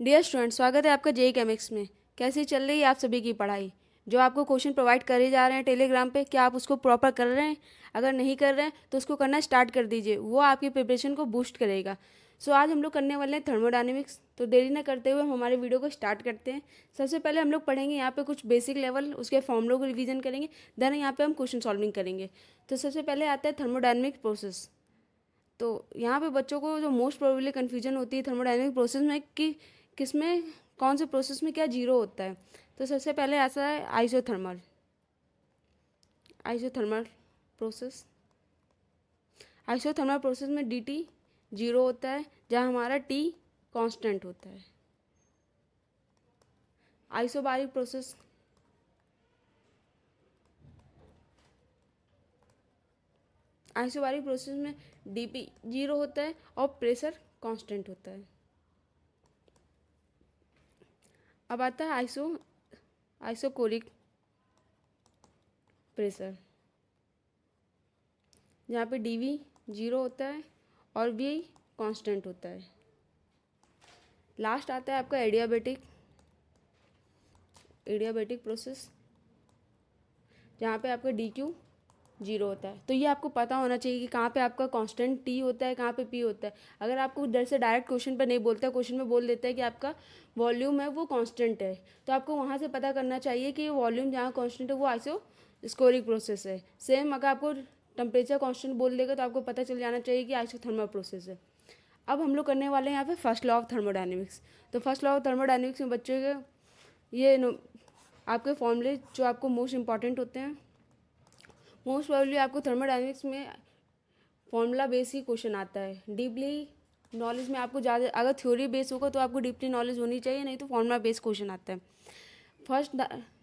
Dear student, स्वागत है आपका जेई केमिक्स में। कैसी चल रही है आप सभी की पढ़ाई? जो आपको क्वेश्चन प्रोवाइड करे जा रहे हैं टेलीग्राम पे, क्या आप उसको प्रॉपर कर रहे हैं? अगर नहीं कर रहे हैं तो उसको करना स्टार्ट कर दीजिए, वो आपकी प्रिपरेशन को बूस्ट करेगा। सो आज हम लोग करने वाले हैं थर्मोडायनेमिक्स। तो देरी न करते हुए हम हमारे वीडियो को स्टार्ट करते हैं। सबसे पहले हम लोग पढ़ेंगे यहाँ पे कुछ बेसिक लेवल, उसके फॉर्मूलों को रिवीजन करेंगे। देन यहाँ पे हम क्वेश्चन सॉल्विंग करेंगे। तो सबसे पहले आता है थर्मोडायनेमिक प्रोसेस। तो यहाँ पे बच्चों को जो मोस्ट प्रोबेबली कन्फ्यूजन होती है थर्मोडायनेमिक प्रोसेस में कि किसमें कौन से प्रोसेस में क्या जीरो होता है। तो सबसे पहले आता है isothermal isothermal process. Isothermal process में dt जीरो होता है, जहाँ हमारा t कांस्टेंट होता है। आइसोबारिक प्रोसेस आइसोबारिक प्रोसेस में dp जीरो होता है और प्रेशर कांस्टेंट होता है। अब आता है आइसोकोरिक प्रेशर, जहाँ पे dv जीरो होता है और v कांस्टेंट होता है। लास्ट आता है आपका एडियाबेटिक प्रोसेस, जहाँ पे आपका dq जीरो होता है। तो ये आपको पता होना चाहिए कि कहाँ पे आपका कांस्टेंट t होता है, कहाँ पे p होता है। अगर आपको इधर से डायरेक्ट क्वेश्चन पर नहीं बोलता, क्वेश्चन में बोल देता है कि आपका वॉल्यूम है वो कांस्टेंट है, तो आपको वहाँ से पता करना चाहिए कि वॉल्यूम जहाँ कांस्टेंट है वो आइसोस्कोरिक प्रोसेस है। सेम अगर आपको टेम्परेचर कांस्टेंट बोल देगा तो आपको पता चल जाना चाहिए कि आइसोथर्मल प्रोसेस है। अब हम लोग करने वाले हैं यहाँ पे फर्स्ट लॉ ऑफ थर्मोडायनेमिक्स। तो फर्स्ट लॉ ऑफ थर्मोडायनेमिक्स में बच्चों के ये आपके फॉर्मूले जो आपको मोस्ट इंपॉर्टेंट होते हैं। मोस्ट प्रोबेबली आपको थर्मोडायनेमिक्स में फॉर्मूला बेस ही क्वेश्चन आता है। डीपली नॉलेज में आपको ज़्यादा, अगर थ्योरी बेस होगा तो आपको डीपली नॉलेज होनी चाहिए, नहीं तो फॉर्मूला बेस क्वेश्चन आता है। फर्स्ट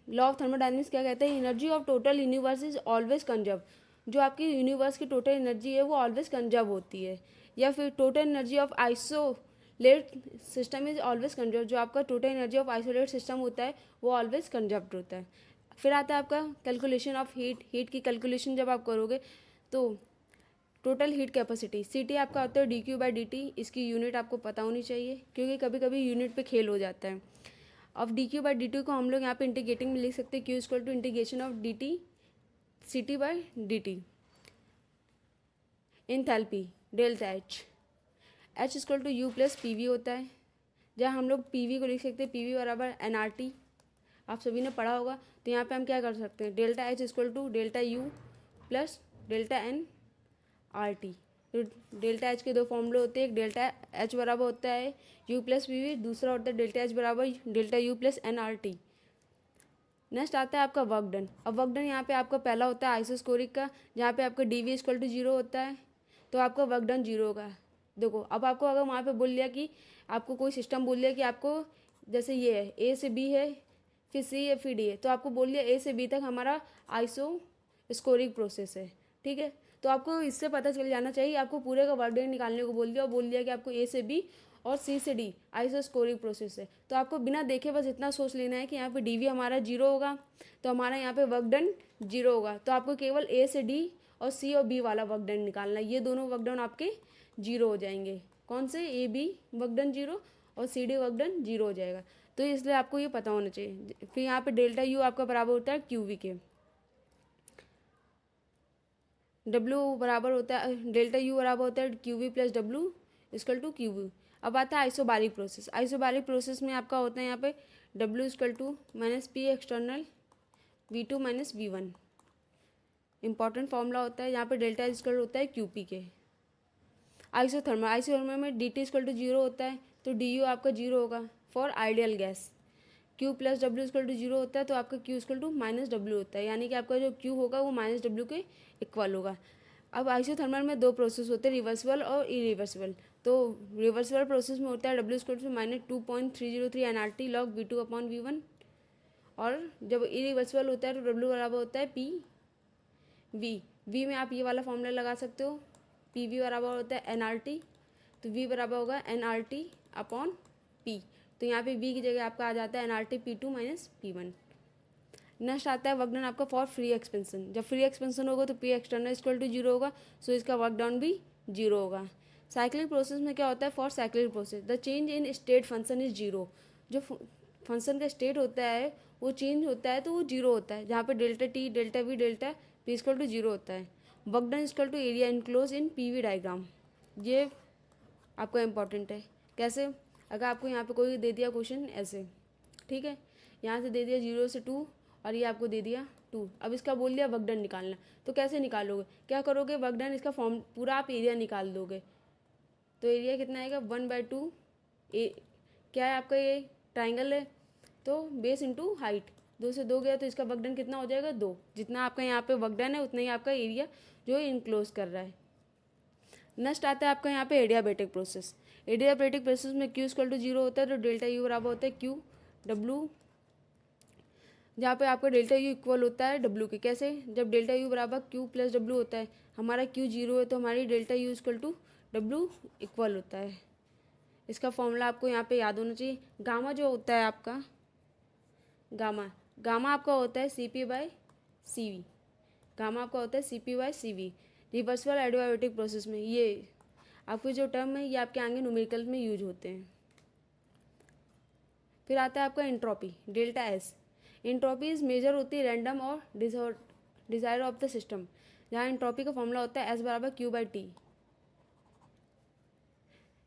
लॉ ऑफ थर्मोडायनेमिक्स क्या कहता है? Energy of total universe is always conserve. जो आपकी यूनिवर्स की टोटल एनर्जी है वो ऑलवेज कंजर्व होती है। या फिर total energy of isolate system is always conserve. जो आपका total energy of isolate system होता है वो ऑलवेज कंजर्व्ड होता है। फिर आता है आपका कैलकुलेशन ऑफ हीट की कैलकुलेशन जब आप करोगे तो टोटल हीट कैपेसिटी ct आपका होता है dq/dt। इसकी यूनिट आपको पता होनी चाहिए, क्योंकि कभी कभी यूनिट पे खेल हो जाता है। अब dq/dt को हम लोग यहाँ पे इंटीग्रेटिंग में लिख सकते हैं, q equal to integration of dt ct/dt। Enthalpy delta h equal to u plus pv होता है, जहाँ हम लोग pv को लिख सकते हैं pv बराबर nRT। आप सभी ने पढ़ा होगा। तो यहाँ पे हम क्या कर सकते हैं? Delta h equal to delta u plus delta n R T. तो डेल्टा एच के दो फॉर्मूले होते हैं, एक डेल्टा एच बराबर होता है यू प्लस पी वी, दूसरा होता है डेल्टा एच बराबर delta U plus N R T. Next आता है आपका वर्क डन। अब वर्क डन यहाँ पे आपका पहला होता है आइसोस्कोरिक का, जहाँ पे आपका D V equal to zero होता है, तो आपका वर्क डन जीरो होगा। देखो, अब आपको अगर वहाँ पे बोल लिया कि आपको कोई सिस्टम बोल लिया कि आपको जैसे ये है ए से बी है, फिर सी है, फिर डी है, तो आपको बोल लिया ए से बी तक हमारा आइसोस्कोरिक प्रोसेस है। ठीक है, तो आपको इससे पता चल जाना चाहिए। आपको पूरे का वर्क डन निकालने को बोल दिया और बोल दिया कि आपको ए से बी और सी से डी आइसोस्कोरिक प्रोसेस है, तो आपको बिना देखे बस इतना सोच लेना है कि यहाँ पे डी वी हमारा जीरो होगा, तो हमारा यहाँ पे वर्क डन जीरो होगा। तो आपको केवल ए से डी और सी और बी वाला वर्क डन निकालना है। ये दोनों वर्क डन आपके जीरो हो जाएंगे। कौन से? A B work done zero और C D work done zero हो जाएगा। तो इसलिए आपको ये पता होना चाहिए। फिर यहाँ पे डेल्टा यू आपका बराबर होता है क्यू वी के। डब्ल्यू बराबर होता है डेल्टा यू बराबर होता है Q V plus W equal to Q V. अब आता है आइसोबारिक प्रोसेस। आइसोबारिक प्रोसेस में आपका होता है यहाँ पे W equal to minus P external V two minus V one. Important formula होता है यहाँ पे डेल्टा इक्वल होता है क्यू पी के। आइसोथर्मल में D T equal to zero होता है, तो डी यू आपका जीरो होगा for ideal gas. Q plus W equal to zero होता है, तो आपका Q equal to minus W होता है, यानी कि आपका जो क्यू होगा वो माइनस डब्ल्यू के इक्वल होगा। अब आइसोथर्मल में दो प्रोसेस होते हैं, रिवर्सिबल और इरिवर्सिबल। तो रिवर्सिबल प्रोसेस में होता है W equal to minus 2.303 NRT log V2 upon V1, और जब इरिवर्सिबल होता है तो डब्ल्यू बराबर होता है वी में आप ये वाला फॉर्मूला लगा सकते हो, पी वी बराबर होता है NRT, तो वी बराबर होगा NRT अपॉन पी। तो यहाँ पे वी की जगह आपका आ जाता है NRT P2 minus P1। Next आता है वर्क डन आपका फॉर फ्री एक्सपेंशन। जब फ्री एक्सपेंशन होगा तो P external equal to zero होगा, सो इसका वर्क डाउन भी जीरो होगा। साइक्लिक प्रोसेस में क्या होता है, for cyclic process the change in state function is zero. जो फंक्शन का स्टेट होता है वो चेंज होता है तो वो जीरो होता है, जहाँ पे delta T delta V delta P equal to zero होता है। Work done equal to area enclose in P V diagram. ये आपका इंपॉर्टेंट है। कैसे, अगर आपको यहाँ पे कोई दे दिया क्वेश्चन ऐसे, ठीक है, यहाँ से दे दिया 0 से 2 और ये आपको दे दिया 2, अब इसका बोल दिया वर्क डन निकालना, तो कैसे निकालोगे, क्या करोगे, वर्क डन इसका फॉर्म पूरा आप एरिया निकाल दोगे। तो एरिया कितना आएगा 1/2 क्या है आपका, ये ट्राइंगल है तो बेस इंटू हाइट, 2 से 2 गया तो इसका वर्क डन कितना हो जाएगा 2। जितना आपका यहाँ पे वर्क डन है उतना ही आपका एरिया जो इनक्लोज कर रहा है। नेक्स्ट आता है आपका यहाँ पे एडियाबेटिक प्रोसेस। एडियाबेटिक प्रोसेस में क्यू इक्वल टू 0 होता है तो डेल्टा यू बराबर होता है क्यू डब्लू, जहाँ पे आपका डेल्टा यू इक्वल होता है डब्लू के। कैसे, जब डेल्टा यू बराबर क्यू प्लस डब्लू होता है, हमारा क्यू 0 है तो हमारी delta U equal to W equal होता है। इसका फॉर्मूला आपको यहाँ पे याद होना चाहिए। गामा जो होता है आपका, गामा गामा आपका होता है CP/CV। गामा आपका होता है CP/CV। रिवर्सिबल एडियाबेटिक प्रोसेस में ये आपके जो टर्म है ये आपके आगे न्यूमेरिकल में यूज होते हैं। फिर आता है आपका entropy, delta S. Entropy is measure होती है रैंडम और डिजायर ऑफ द सिस्टम, जहाँ एंट्रोपी का फॉर्मूला होता है S बराबर Q/T।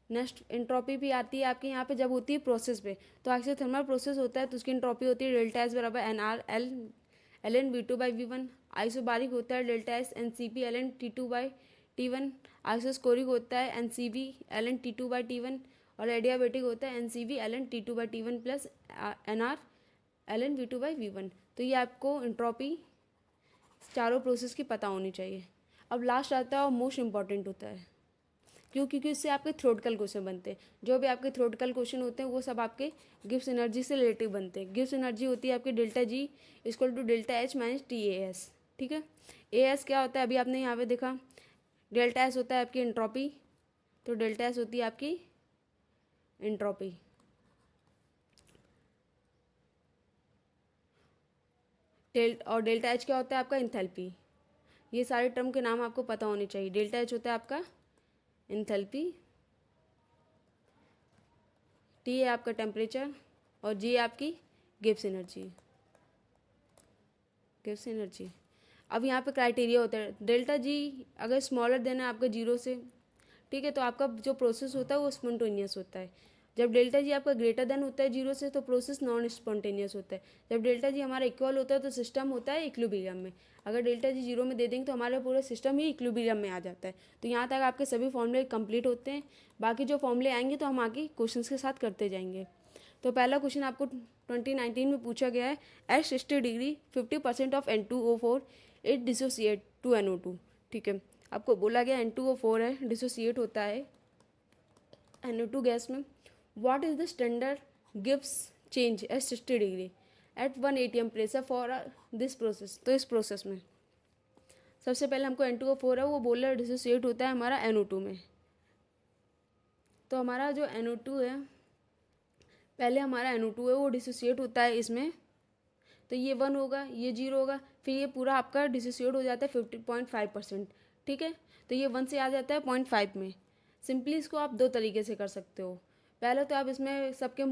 नेक्स्ट एंट्रोपी भी आती है आपके यहाँ पे जब होती है प्रोसेस पे, तो एक्सोथर्मल प्रोसेस होता है तो उसकी एंट्रोपी होती है डेल्टा एस बराबर NR/L ln/V2/V1। आइसोबारिक होता है डेल्टा एस NCP ln/T2/T1। आइसोस्कोरिक होता है NCV ln/T2/T1। और एडियाबेटिक होता है NCV ln/T2/T1 plus NR ln/V2/V1। तो ये आपको एंट्रोपी चारों प्रोसेस की पता होनी चाहिए। अब लास्ट आता है और मोस्ट इंपॉर्टेंट होता है, क्योंकि इससे आपके थ्योरेटिकल क्वेश्चन बनते हैं। जो भी आपके थ्योरेटिकल क्वेश्चन होते हैं वो सब आपके गिब्स एनर्जी से रिलेटिव बनते हैं। गिब्स एनर्जी होती है आपकी delta G equal to delta H minus TAS। ठीक है, AS क्या होता है, अभी आपने यहाँ पे देखा, डेल्टा एस होता है आपकी एंट्रोपी, तो डेल्टा एस होती है आपकी एंट्रोपी। और डेल्टा एच क्या होता है आपका एंथैल्पी। ये सारे टर्म के नाम आपको पता होने चाहिए। डेल्टा एच होता है आपका एंथैल्पी, T है आपका टेम्परेचर और G है आपकी गिब्स एनर्जी। Gibbs energy. अब यहाँ पे क्राइटेरिया होता है, डेल्टा जी अगर स्मॉलर देना है आपका 0 से, ठीक है, तो आपका जो प्रोसेस होता है वो स्पॉन्टेनियस होता है। जब डेल्टा जी आपका ग्रेटर देन होता है 0 से तो प्रोसेस नॉन स्पॉन्टेनियस होता है। जब डेल्टा जी हमारा इक्वल होता है तो सिस्टम होता है इक्विलिब्रियम में। अगर डेल्टा जी 0 में दे देंगे तो हमारा पूरा सिस्टम ही इक्विलिब्रियम में आ जाता है। तो यहाँ तक आपके सभी फॉर्मूले कंप्लीट होते हैं। बाकी जो फॉर्मूले आएंगे तो हम आगे क्वेश्चन के साथ करते जाएंगे। तो पहला क्वेश्चन आपको 2019 में पूछा गया है, at 60 degree 50% of N2O4 it dissociate to NO2। ठीक है, आपको बोला गया N2O4 है, डिसोसिएट होता है NO2 गैस में। What is the standard Gibbs change at 60 degree at 1 atm pressure for this process. तो इस प्रोसेस में सबसे पहले हमको N2O4 है वो बोल रहा है डिसोसिएट होता है हमारा NO2 में। तो हमारा जो NO2 है, पहले हमारा NO2 है वो डिसोसिएट होता है इसमें, तो ये 1 होगा, ये 0 होगा, फिर ये पूरा आपका डिसोसिएट हो जाता है 50.5%। ठीक है, तो ये 1 से आ जाता है 0.5 में। सिंपली इसको आप दो तरीके से कर सकते हो। पहले तो आप इसमें सबके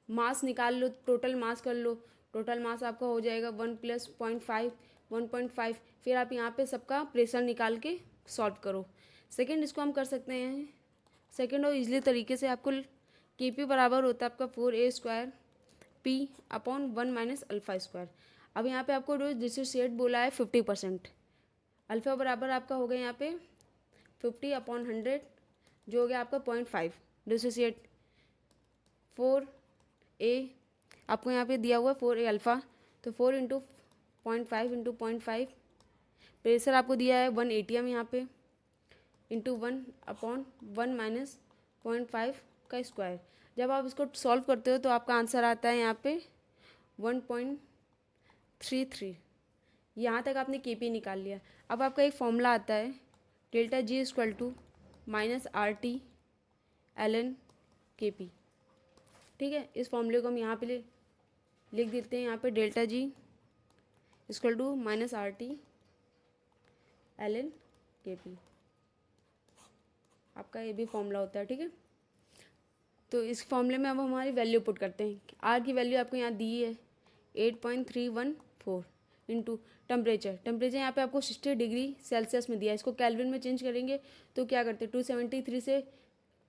मास निकाल लो, टोटल मास कर लो। टोटल मास आपका हो जाएगा 1 + 0.5 1.5। फिर आप यहाँ पे सबका प्रेशर निकाल के सॉल्व करो। सेकेंड इसको हम कर सकते हैं, सेकेंड और ईजिली तरीके से आपको KP बराबर होता है आपका 4A² P/1 - अल्फा²। अब यहाँ पे आपको जो डिसोसिएट बोला है 50%, अल्फा बराबर आपका हो गया यहाँ पे 50/100 जो हो गया आपका 0.5। डिसोसिएट 4A आपको यहाँ पे दिया हुआ है 4A अल्फ़ा, तो 4 × 0.5 × 0.5। प्रेशर आपको दिया है 1 atm यहाँ पे इंटू 1/1 - 0.5 का स्क्वायर। जब आप इसको सॉल्व करते हो तो आपका आंसर आता है यहाँ पे 1.33। यहाँ तक आपने KP निकाल लिया। अब आपका एक फॉर्मूला आता है delta G equal to -RT ln KP। ठीक है, इस फॉर्मूले को हम यहाँ पे लिख देते हैं, यहाँ पे delta G equal to -RT ln KP। आपका ये भी फॉर्मूला होता है, ठीक है। तो इस फॉर्मूले में अब हमारी वैल्यू पुट करते हैं। आर की वैल्यू आपको यहाँ दी है 8.314 इंटू टेम्परेचर यहाँ पे आपको 60 डिग्री सेल्सियस में दिया है। इसको केल्विन में चेंज करेंगे तो क्या करते हैं, 273 से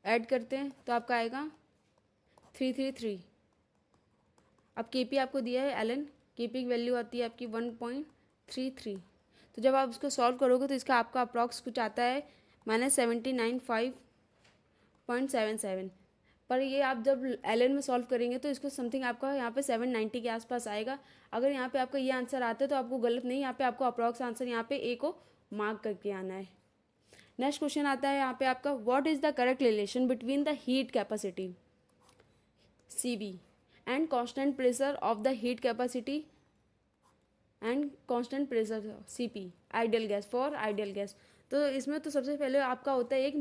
ऐड करते हैं तो आपका आएगा 333। अब के पी आपको दिया है एलन, के पी की वैल्यू आती है आपकी 1.33। तो जब आप इसको सॉल्व करोगे तो इसका आपका अप्रॉक्स कुछ आता है -79.5.77। पर ये आप जब एलन में सॉल्व करेंगे तो इसको समथिंग आपका यहाँ पे 790 के आसपास आएगा। अगर यहाँ पे आपका ये आंसर आता है तो आपको गलत नहीं, यहाँ पे आपको अप्रॉक्स आंसर यहाँ पे ए को मार्क करके आना है। नेक्स्ट क्वेश्चन आता है यहाँ पे आपका, what is the correct relation between the heat capacity CV and constant pressure of the heat capacity and constant pressure CP ideal gas for ideal gas। तो इसमें तो सबसे पहले आपका होता है एक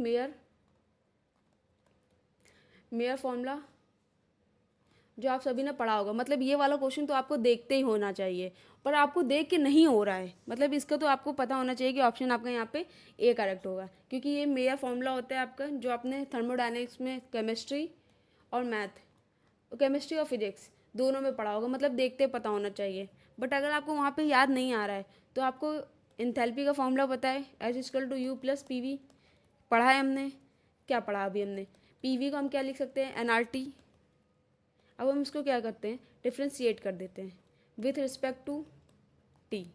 मेयर फॉर्मूला जो आप सभी ने पढ़ा होगा। मतलब ये वाला क्वेश्चन तो आपको देखते ही होना चाहिए, पर आपको देख के नहीं हो रहा है, मतलब इसका तो आपको पता होना चाहिए कि ऑप्शन आपका यहाँ पे ए करेक्ट होगा, क्योंकि ये मेयर फॉर्मूला होता है आपका जो आपने थर्मोडायनेमिक्स में केमिस्ट्री और मैथ, केमिस्ट्री और फिजिक्स दोनों में पढ़ा होगा, मतलब देखते पता होना चाहिए। बट अगर आपको वहाँ पे याद नहीं आ रहा है तो आपको एंथैल्पी का फॉर्मूला पता है, H=U + PV पढ़ा है हमने। क्या पढ़ा अभी हमने, PV को हम क्या लिख सकते हैं, nRT। अब हम इसको क्या करते हैं, डिफ्रेंशिएट कर देते हैं विथ रिस्पेक्ट टू T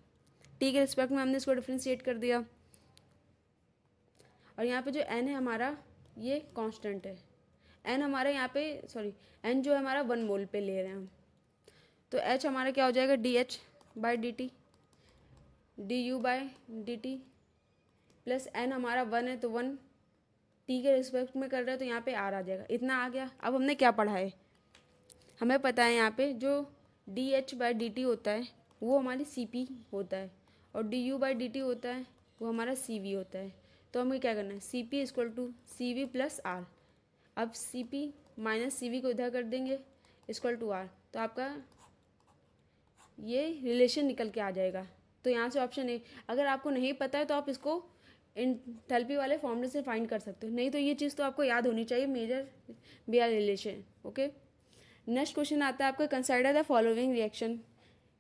के रिस्पेक्ट में हमने इसको डिफ्रेंशिएट कर दिया। और यहाँ पे जो N है हमारा ये कांस्टेंट है, N हमारा यहाँ पे N जो है हमारा 1 मोल पे ले रहे हैं हम। तो H हमारा क्या हो जाएगा, DH/dt du/dt प्लस N हमारा 1 है तो 1 T के रिस्पेक्ट में कर रहे हैं तो यहाँ पे R आ जाएगा। इतना आ गया। अब हमने क्या पढ़ा है, हमें पता है यहाँ पे जो DH/dt होता है वो हमारी CP होता है और du/dt होता है वो हमारा CV होता है। तो हमें क्या करना है, CP = CV + R। अब CP - CV को इधर कर देंगे = R, तो आपका ये रिलेशन निकल के आ जाएगा। तो यहाँ से ऑप्शन ए। अगर आपको नहीं पता है तो आप इसको एंथैल्पी वाले फॉर्मूले से फाइंड कर सकते हो, नहीं तो ये चीज़ तो आपको याद होनी चाहिए, मेजर बियर रिलेशन। ओके, नेक्स्ट क्वेश्चन आता है आपका, कंसिडर द फॉलोइंग रिएक्शन।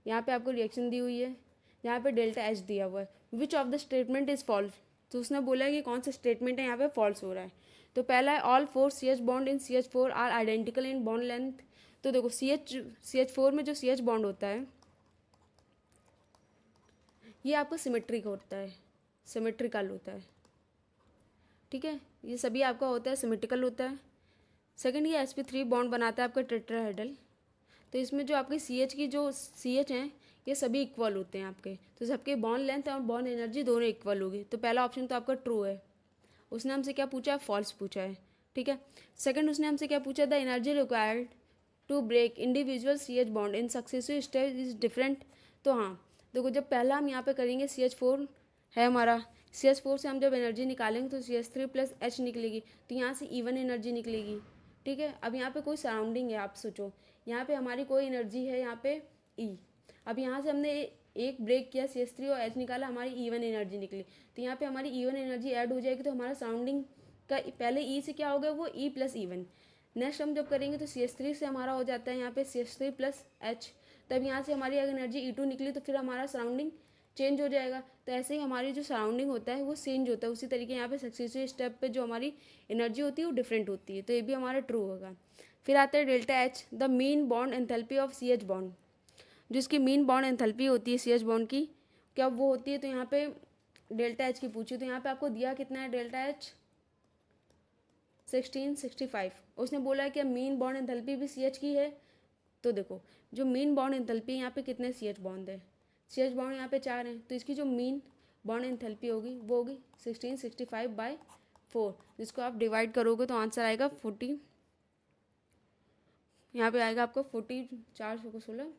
यहाँ पे आपको रिएक्शन दी हुई है, यहाँ पे ΔH दिया हुआ है, which of the statement is false. तो उसने बोला है कि कौन सा स्टेटमेंट है यहाँ पे फॉल्स हो रहा है। तो पहला है all 4 CH bond in CH4 are identical in bond length. तो देखो CH4 में जो CH बॉन्ड होता है ये आपको सिमेट्रिक होता है, सिमेट्रिकल होता है, ठीक है, ये सभी आपका होता है सिमेट्रिकल होता है। सेकंड, ये sp3 बॉन्ड बनाता है आपका टेट्राहेड्रल। तो इसमें जो आपके CH की जो CH हैं ये सभी इक्वल होते हैं आपके, तो सबके बॉन्ड लेंथ और बॉन्ड एनर्जी दोनों इक्वल होगी। तो पहला ऑप्शन तो आपका ट्रू है। उसने हमसे क्या पूछा है, फॉल्स पूछा है, ठीक है। सेकंड, उसने हमसे क्या पूछा, the energy required to break individual CH bond in successive stage is different. तो हाँ देखो, जब पहला हम यहाँ पे करेंगे CH4 है हमारा, CH4 से हम जब एनर्जी निकालेंगे तो CH3 + H निकलेगी, तो यहाँ से E1 एनर्जी निकलेगी, ठीक है। अब यहाँ पे कोई सराउंडिंग है, आप सोचो यहाँ पे हमारी कोई एनर्जी है यहाँ पे E। अब यहाँ से हमने एक ब्रेक किया, CH3 और H निकाला, हमारी E1 एनर्जी निकली, तो यहाँ पे हमारी E1 एनर्जी ऐड हो जाएगी। तो हमारा सराउंडिंग का पहले E से क्या हो गया, वो E + E1। नेक्स्ट हम जब करेंगे तो CH3 से हमारा हो जाता है यहाँ पे CH3 + H। तब यहाँ से हमारी अगर एनर्जी E2 निकली तो फिर हमारा सराउंडिंग चेंज हो जाएगा। तो ऐसे ही हमारी जो सराउंडिंग होता है वो चेंज होता है। उसी तरीके यहाँ पे सक्सेसिव स्टेप पे जो हमारी एनर्जी होती है वो डिफरेंट होती है, तो ये भी हमारा ट्रू होगा। फिर आता है ΔH, the mean bond enthalpy of CH bond. जो इसकी मीन बॉन्ड एंथैल्पी होती है CH बॉन्ड की, क्या वो होती है, तो यहाँ पे ΔH की पूछी, तो यहाँ पे आपको दिया कितना है, ΔH 1665। उसने बोला है कि मीन बॉन्ड एंथैल्पी भी CH की है। तो देखो जो मीन बॉन्ड एंथैल्पी यहाँ पे कितने CH बॉन्ड है, CH बॉन्ड यहाँ पे 4 हैं, तो इसकी जो मीन बॉन्ड एंथैल्पी होगी वो होगी 1665/4, जिसको आप डिवाइड करोगे तो आंसर आएगा 40, यहाँ पे आएगा आपको 40, 4 16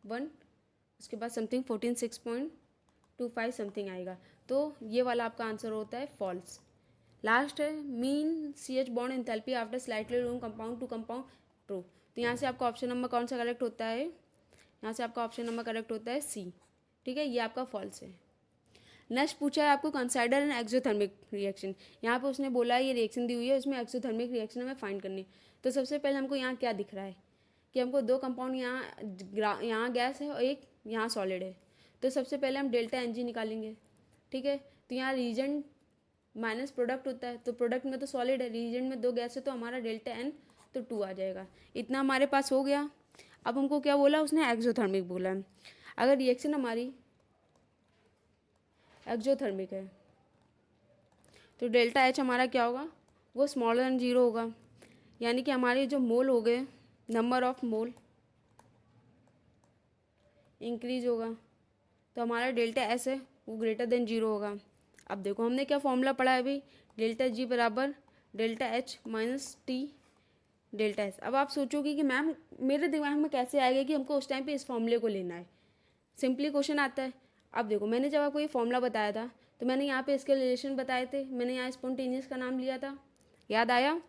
1, उसके बाद समथिंग 146.25 समथिंग आएगा। तो ये वाला आपका आंसर होता है फॉल्स। लास्ट है mean CH bond enthalpy after slightly room compound to compound, true. तो यहाँ से आपका ऑप्शन नंबर कौन सा करेक्ट होता है, यहाँ से आपका ऑप्शन नंबर करेक्ट होता है C, ठीक है, ये आपका फॉल्स है। नेक्स्ट पूछा है आपको कंसिडर एन एक्सोथर्मिक रिएक्शन। यहाँ पे उसने बोला है ये रिएक्शन दी हुई है, उसमें एक्सोथर्मिक रिएक्शन हमें फाइंड करनी। तो सबसे पहले हमको यहाँ क्या दिख रहा है कि हमको दो कंपाउंड, यहाँ गैस है और एक यहाँ सॉलिड है। तो सबसे पहले हम डेल्टा एन जी निकालेंगे, ठीक है। तो यहाँ रीजेंट माइनस प्रोडक्ट होता है, तो प्रोडक्ट में तो सॉलिड है, रीजेंट में दो गैस है, तो हमारा डेल्टा एन तो 2 आ जाएगा। इतना हमारे पास हो गया। अब हमको क्या बोला उसने, एक्सोथर्मिक बोला है। अगर रिएक्शन हमारी एक्सोथर्मिक है तो डेल्टा एच हमारा क्या होगा, वो स्मॉलर देन 0 होगा, यानी कि हमारे जो मोल हो गए, नंबर ऑफ मोल इंक्रीज होगा, तो हमारा डेल्टा एस है वो ग्रेटर देन 0 होगा। अब देखो हमने क्या फॉर्मूला पढ़ा है अभी, डेल्टा जी बराबर delta H minus T delta S. अब आप सोचोगे कि मैम मेरे दिमाग में कैसे आएगा कि हमको उस टाइम पे इस फॉर्मूले को लेना है, सिंपली क्वेश्चन आता है। अब देखो मैंने जब आपको ये फॉर्मूला बताया था तो मैंने यहाँ पे इसके रिलेशन बताए थे, मैंने यहाँ स्पॉन्टेनियस का नाम लिया था, याद आया।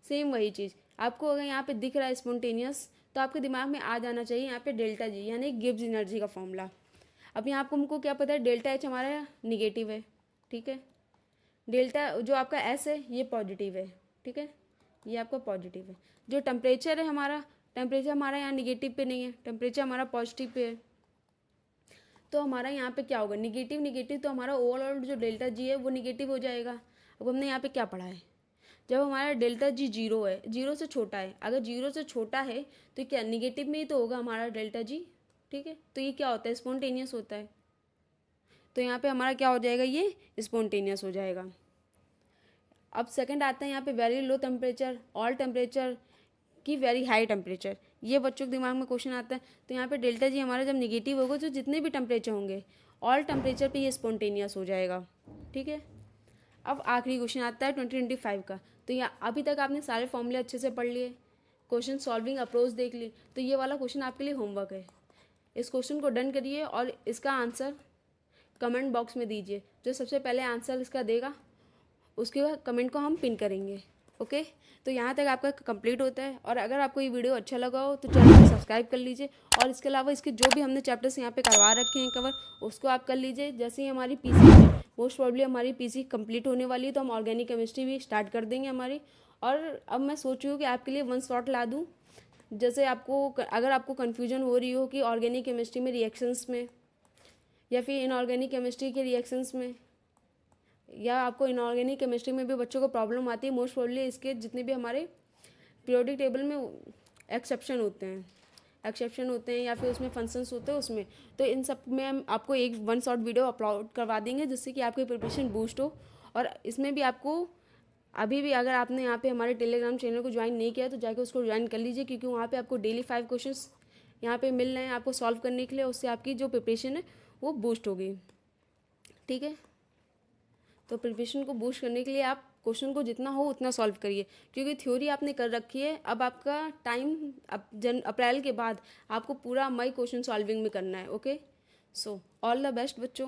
सेम वही चीज़ आपको अगर यहाँ पे दिख रहा है स्पॉन्टेनियस, तो आपके दिमाग में आ जाना चाहिए यहाँ पे डेल्टा जी यानी गिब्स एनर्जी का फॉर्मूला। अब यहाँ आपको हमको क्या पता है, डेल्टा एच हमारा निगेटिव है, ठीक है। डेल्टा जो आपका एस है ये पॉजिटिव है, ठीक है, ये आपका पॉजिटिव है। जो टेम्परेचर है हमारा, टेम्परेचर हमारा यहाँ निगेटिव पे नहीं है, टेम्परेचर हमारा पॉजिटिव पे है। तो हमारा यहाँ पे क्या होगा, निगेटिव निगेटिव, तो हमारा ओवरऑल जो डेल्टा जी है वो निगेटिव हो जाएगा। अब हमने यहाँ पे क्या पढ़ा है, जब हमारा डेल्टा जी 0 है, 0 से छोटा है, अगर 0 से छोटा है तो क्या निगेटिव में ही तो होगा हमारा डेल्टा जी, ठीक है। तो ये क्या होता है, स्पॉन्टेनियस होता है। तो यहाँ पे हमारा क्या हो जाएगा, ये स्पॉन्टेनियस हो जाएगा। अब सेकंड आता है यहाँ पे very low temperature, all temperature की वेरी हाई टेम्परेचर, ये बच्चों के दिमाग में क्वेश्चन आता है। तो यहाँ पे डेल्टा जी हमारा जब निगेटिव होगा तो जितने भी टेम्परेचर होंगे ऑल टेम्परेचर पे ये स्पॉन्टेनियस हो जाएगा, ठीक है। अब आखिरी क्वेश्चन आता है 2025 का। तो यहाँ अभी तक आपने सारे फॉर्मूले अच्छे से पढ़ लिए, क्वेश्चन सॉल्विंग अप्रोच देख ली, तो ये वाला क्वेश्चन आपके लिए होमवर्क है। इस क्वेश्चन को डन करिए और इसका आंसर कमेंट बॉक्स में दीजिए। जो सबसे पहले आंसर इसका देगा उसके कमेंट को हम पिन करेंगे, ओके। तो यहाँ तक आपका कंप्लीट होता है। और अगर आपको ये वीडियो अच्छा लगा हो तो चैनल को सब्सक्राइब कर लीजिए, और इसके अलावा इसके जो भी हमने चैप्टर्स यहाँ पे करवा रखे हैं कवर, उसको आप कर लीजिए। जैसे ही हमारी पीसी मोस्ट प्रॉब्ली हमारी पीसी कंप्लीट होने वाली है तो हम ऑर्गेनिक केमिस्ट्री भी स्टार्ट कर देंगे हमारी। और अब मैं सोच रही हूँ कि आपके लिए वन शॉट ला दूँ, जैसे आपको अगर आपको कन्फ्यूजन हो रही हो कि ऑर्गेनिक केमिस्ट्री में रिएक्शंस में या फिर इनऑर्गेनिक केमिस्ट्री के रिएक्शंस में, या आपको इनऑर्गेनिक केमिस्ट्री में भी बच्चों को प्रॉब्लम आती है, मोस्ट प्रोबेबली इसके जितने भी हमारे पीरियोडिक टेबल में एक्सेप्शन होते हैं या फिर उसमें फंक्शंस होते हैं उसमें, तो इन सब में हम आपको एक वन शॉट वीडियो अपलोड करवा देंगे जिससे कि आपकी प्रिपरेशन बूस्ट हो। और इसमें भी आपको अभी भी अगर आपने यहाँ पे हमारे टेलीग्राम चैनल को ज्वाइन नहीं किया तो जाके उसको ज्वाइन कर लीजिए, क्योंकि वहाँ पे आपको डेली 5 क्वेश्चंस यहाँ पे मिल रहे हैं आपको सॉल्व करने के लिए, उससे आपकी जो प्रिपरेशन है वो बूस्ट होगी, ठीक है। तो प्रिपरेशन को बूस्ट करने के लिए आप क्वेश्चन को जितना हो उतना सॉल्व करिए, क्योंकि थ्योरी आपने कर रखी है। अब आपका टाइम अब अप्रैल के बाद आपको पूरा मई क्वेश्चन सॉल्विंग में करना है, okay. So all the best बच्चों।